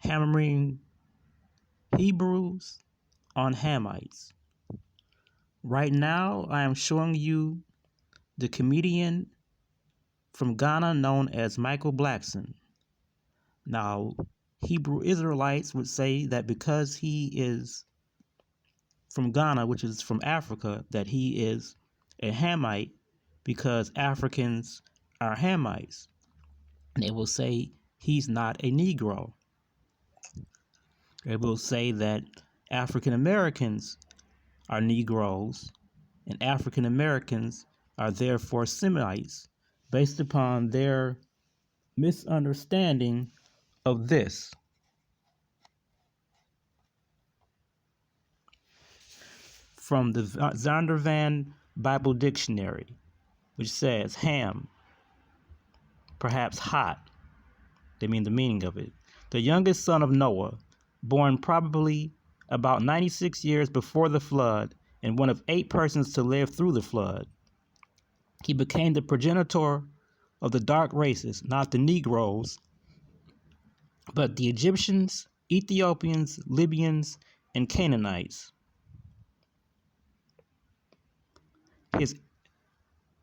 hammering Hebrews on Hamites. Right now, I am showing you the comedian from Ghana known as Michael Blackson. Now, Hebrew Israelites would say that because he is from Ghana, which is from Africa, that he is a Hamite because Africans are Hamites. And they will say he's not a Negro. They will say that African Americans are Negroes and African Americans are therefore Semites, based upon their misunderstanding of this. From the Zondervan Bible Dictionary, which says ham, perhaps hot. They mean the meaning of it. The youngest son of Noah, born probably about 96 years before the flood, and one of 8 persons to live through the flood. He became the progenitor of the dark races, not the Negroes, but the Egyptians, Ethiopians, Libyans, and Canaanites. His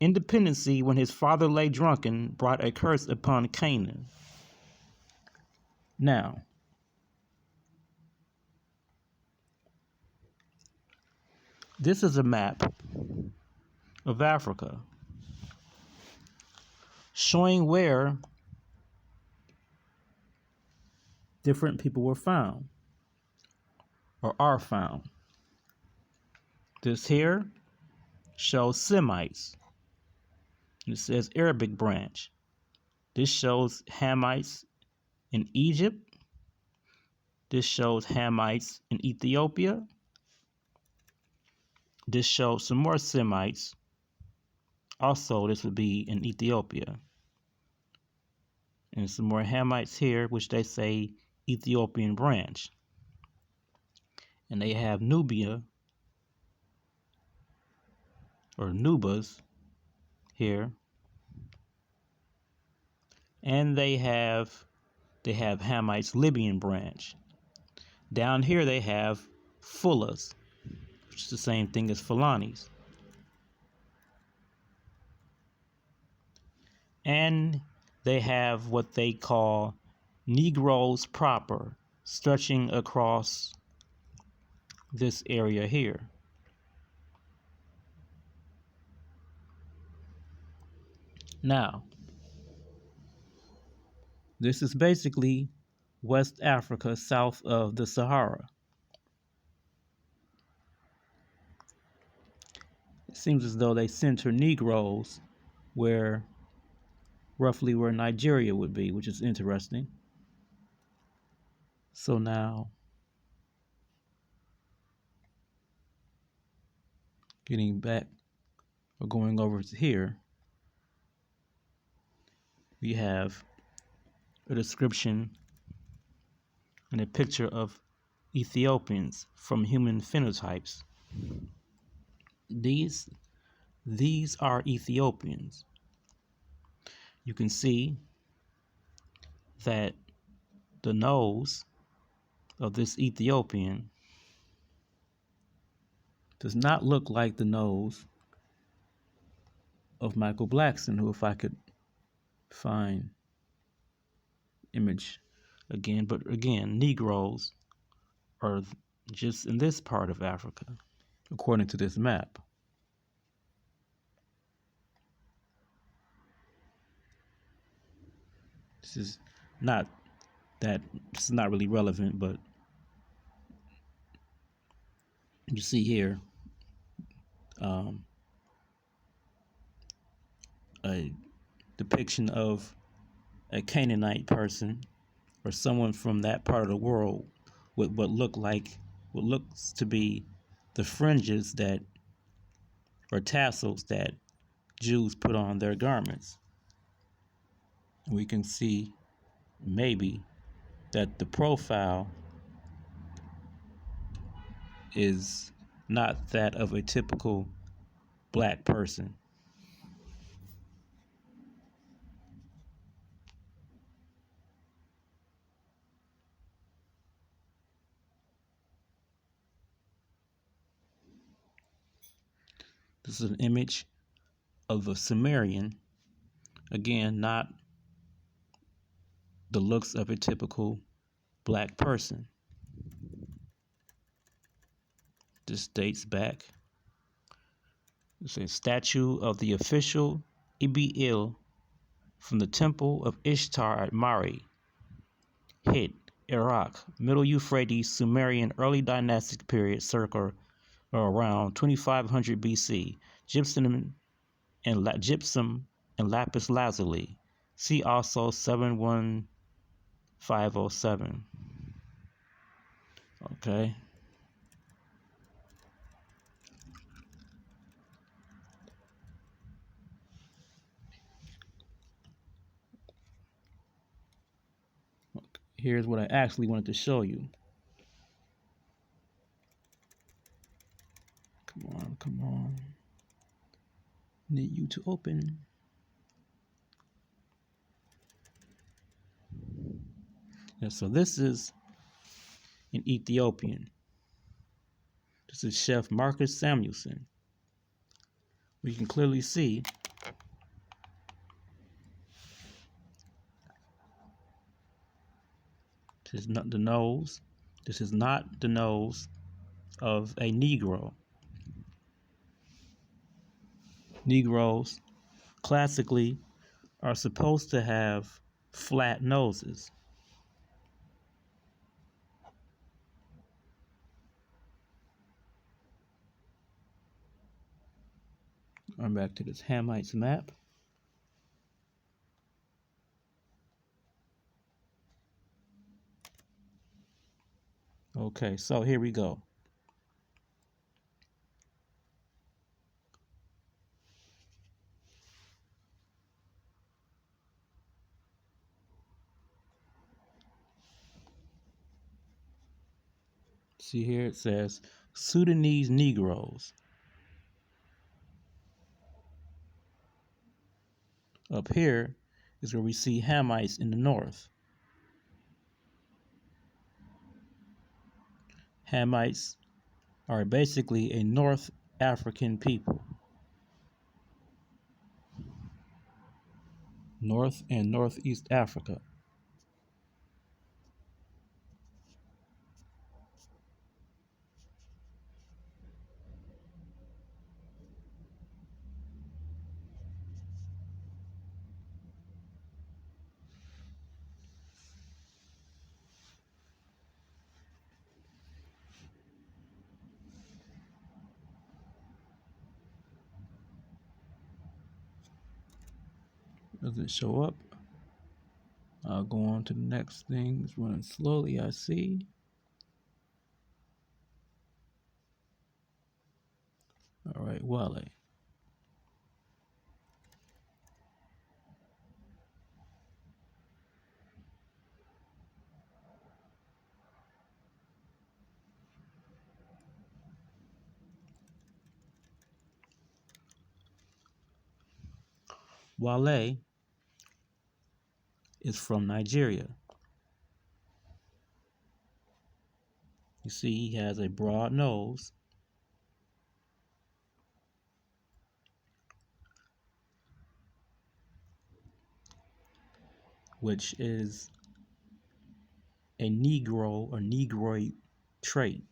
independency when his father lay drunken brought a curse upon Canaan. Now, this is a map of Africa showing where different people were found or are found. This here shows Semites. It says Arabic branch. This shows Hamites in Egypt. This shows Hamites in Ethiopia. This shows some more Semites. Also, this would be in Ethiopia. And some more Hamites here, which they say Ethiopian branch. And they have Nubia, or Nubas, here. And they have Hamites Libyan branch. Down here they have Fullahs, which is the same thing as Fulanis. And they have what they call Negroes proper, stretching across this area here. Now, this is basically West Africa south of the Sahara. It seems as though they center Negroes roughly where Nigeria would be, which is interesting. So now, getting back or going over to here, we have a description and a picture of Ethiopians from human phenotypes. These are Ethiopians. You can see that the nose of this Ethiopian does not look like the nose of Michael Blackson, who, if I could find image again, but again, Negroes are just in this part of Africa, according to this map. This is not really relevant, but you see here a depiction of a Canaanite person or someone from that part of the world with what looks to be the fringes or tassels that Jews put on their garments. We can see maybe that the profile is not that of a typical black person. This is an image of a Sumerian. Again, not the looks of a typical black person. This dates back. It's a statue of the official Ibi-Il from the temple of Ishtar at Mari, Hit, Iraq, Middle Euphrates, Sumerian early dynastic period circa or around 2500 BC. Gypsum and lapis lazuli. See also 71507. Okay. Here's what I actually wanted to show you. Come on. Need you to open. Yeah, so this is an Ethiopian. This is Chef Marcus Samuelson. We can clearly see this is not the nose. This is not the nose of a Negro. Negroes classically are supposed to have flat noses. I'm back to this Hamites map. Okay, so here we go. See here it says Sudanese Negroes. Up here is where we see Hamites in the north. Hamites are basically a North African people. North and Northeast Africa. Does it show up? I'll go on to the next thing. It's running slowly, I see. All right, Wale. Wale is from Nigeria. You see, he has a broad nose, which is a Negro or Negroid trait.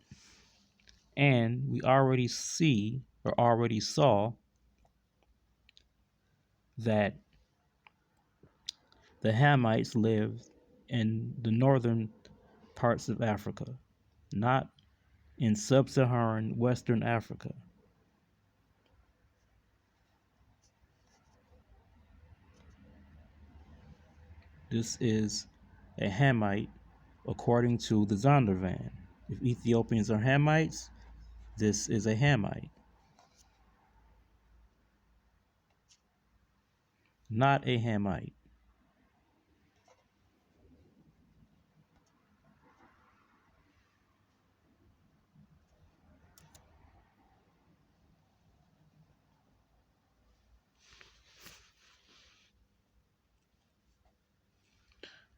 And we already see or already saw that the Hamites lived in the northern parts of Africa, not in sub-Saharan Western Africa. This is a Hamite according to the Zondervan. If Ethiopians are Hamites, this is a Hamite. Not a Hamite.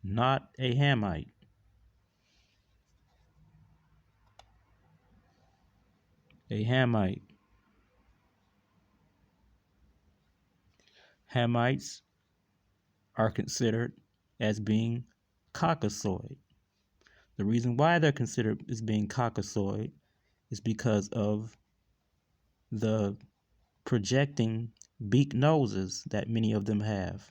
Not a Hamite. A Hamite. Hamites are considered as being Caucasoid. The reason why they're considered as being Caucasoid is because of the projecting beak noses that many of them have.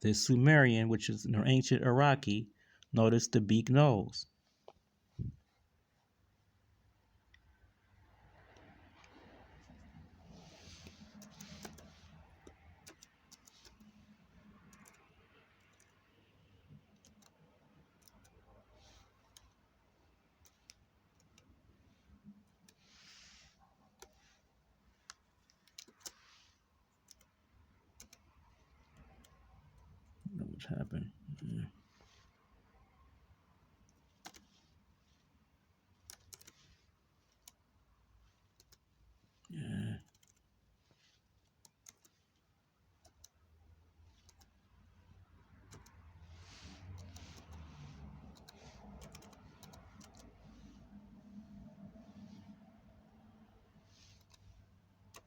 The Sumerian, which is an ancient Iraqi, notice the beak nose. What's happened? Yeah.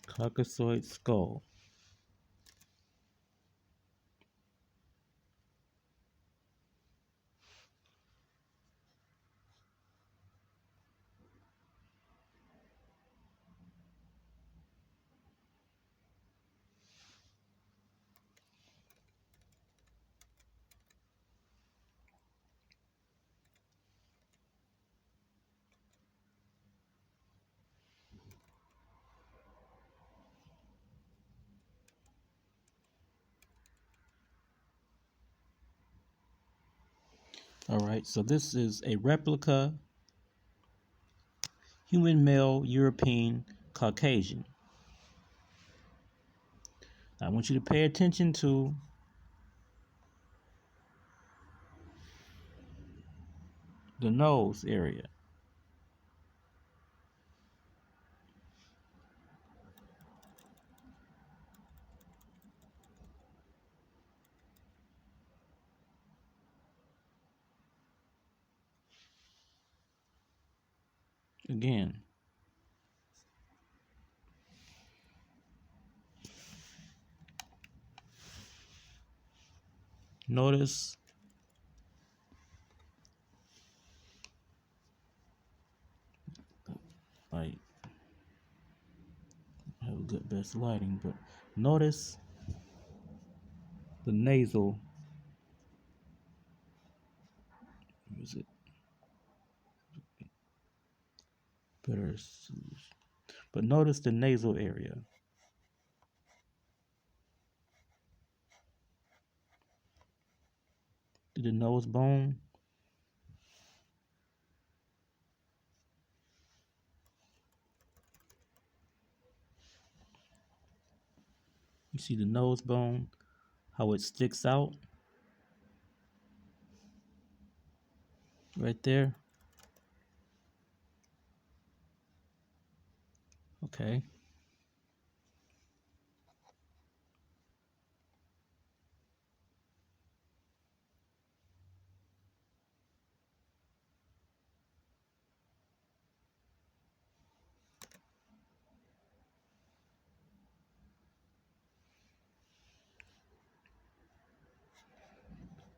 Caucasoid skull. All right, so this is a replica human male European Caucasian. I want you to pay attention to the nose area. Again, notice like I have a good best lighting, but notice the nasal. Where is it? Better, but notice the nasal area. The nose bone. You see the nose bone, how it sticks out right there. Okay.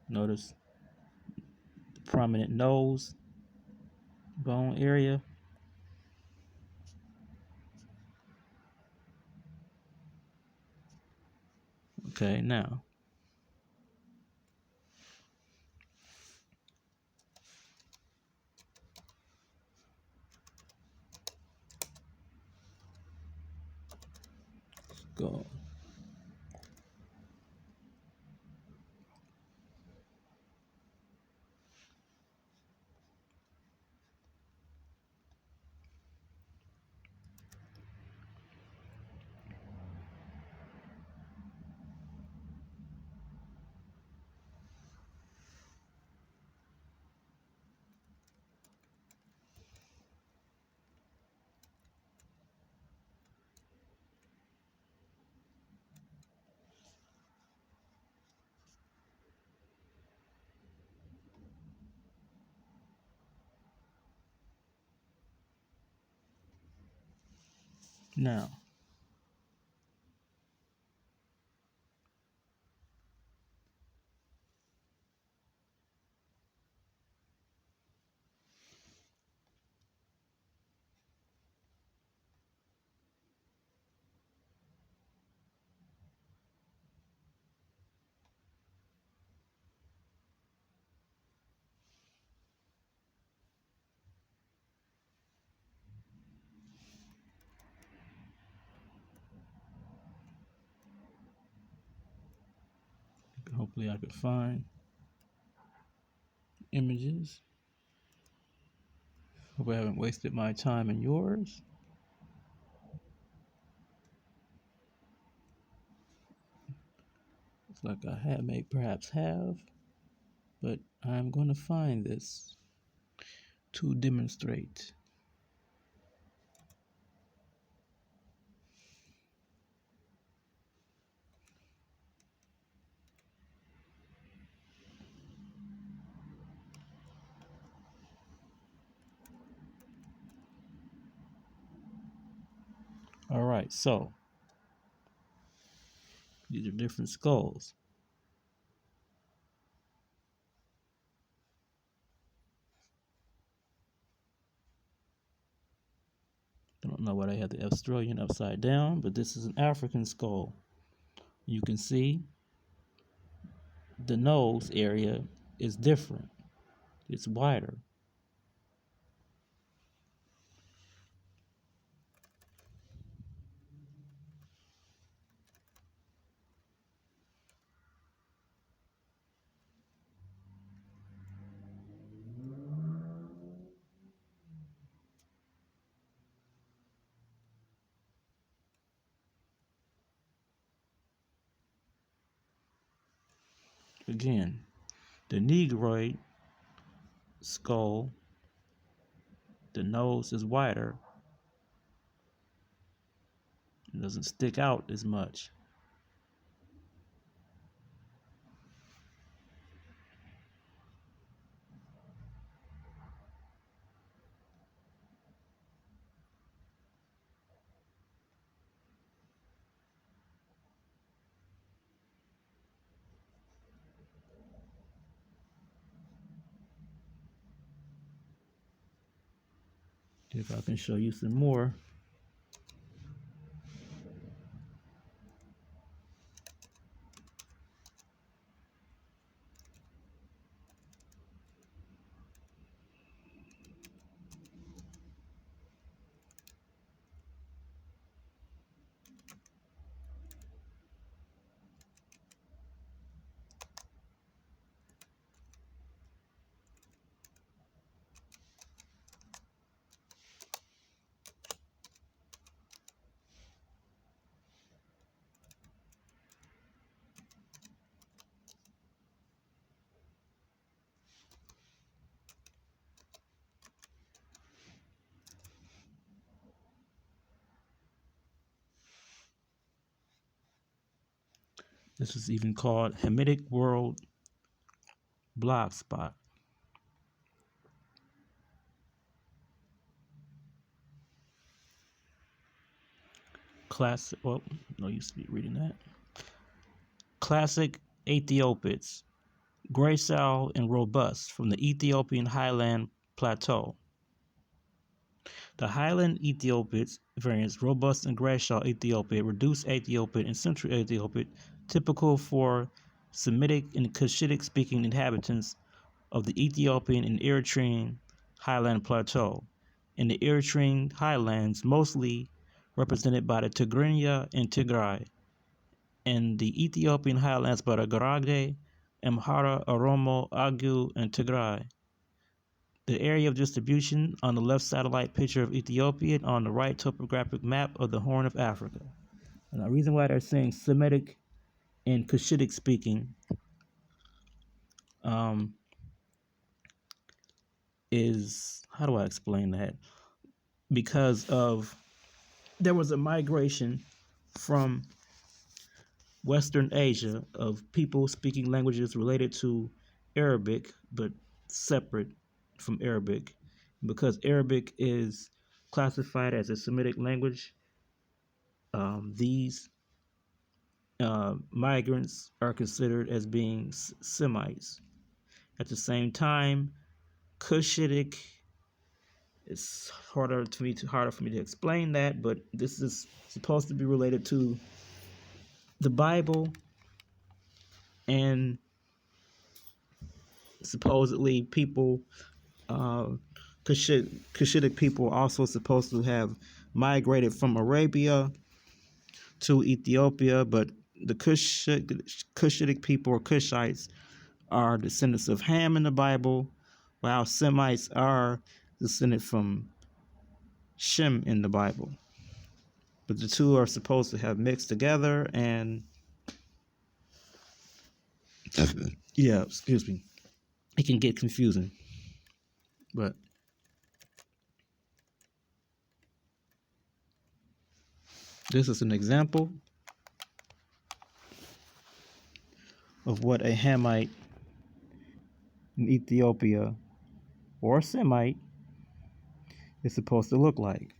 Notice the prominent nose bone area. Okay, now go. Now, hopefully I could find images. Hope I haven't wasted my time and yours. Looks like may perhaps have, but I'm going to find this to demonstrate. All right, so these are different skulls. I don't know why they have the Australian upside down, but this is an African skull. You can see the nose area is different. It's wider. Again, the Negroid skull, the nose is wider. It doesn't stick out as much. If I can show you some more. This is even called Hamitic World Blogspot. Classic, well, no use to be reading that. Classic Ethiopids, gracile and robust from the Ethiopian highland plateau. The highland Ethiopids variants, robust and gracile Ethiopid, reduced Ethiopid, and central Ethiopid, typical for Semitic and Cushitic speaking inhabitants of the Ethiopian and Eritrean highland plateau. In the Eritrean highlands, mostly represented by the Tigrinya and Tigray, and the Ethiopian highlands by the Garage, Amhara, Oromo, Agu, and Tigray. The area of distribution on the left satellite picture of Ethiopia and on the right topographic map of the Horn of Africa. And the reason why they're saying Semitic and Cushitic speaking is, how do I explain that? Because of, there was a migration from Western Asia of people speaking languages related to Arabic, but separate from Arabic. Because Arabic is classified as a Semitic language, these migrants are considered as being Semites. At the same time, Cushitic, it's harder for me to explain that, but this is supposed to be related to the Bible, and supposedly people, uh, Cushitic people, are also supposed to have migrated from Arabia to Ethiopia, but the Cushitic people, or Cushites, are descendants of Ham in the Bible, while Semites are descended from Shem in the Bible. But the two are supposed to have mixed together, and yeah, excuse me, it can get confusing. But this is an example of what a Hamite in Ethiopia or Semite is supposed to look like.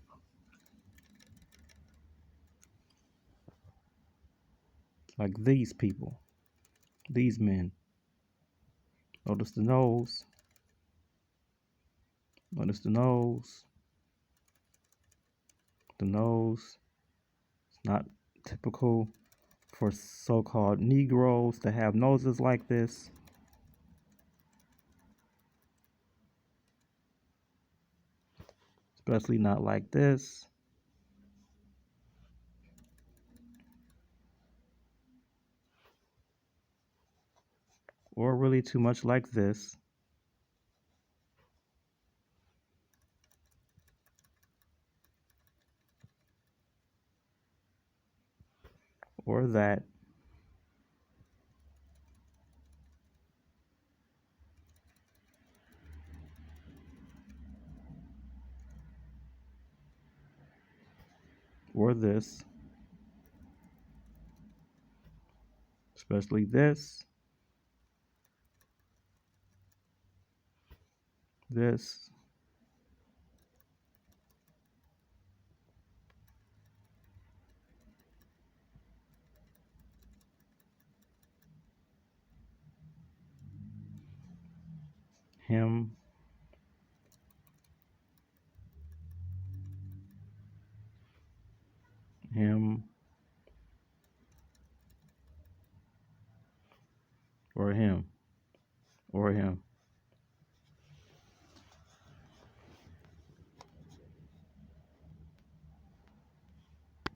Like these people, these men. Notice the nose. Notice the nose. The nose. It's not typical for so-called Negroes to have noses like this. Especially not like this. Or really too much like this. Or that. Or this. Especially this. This. Him. Him. Or him. Or him.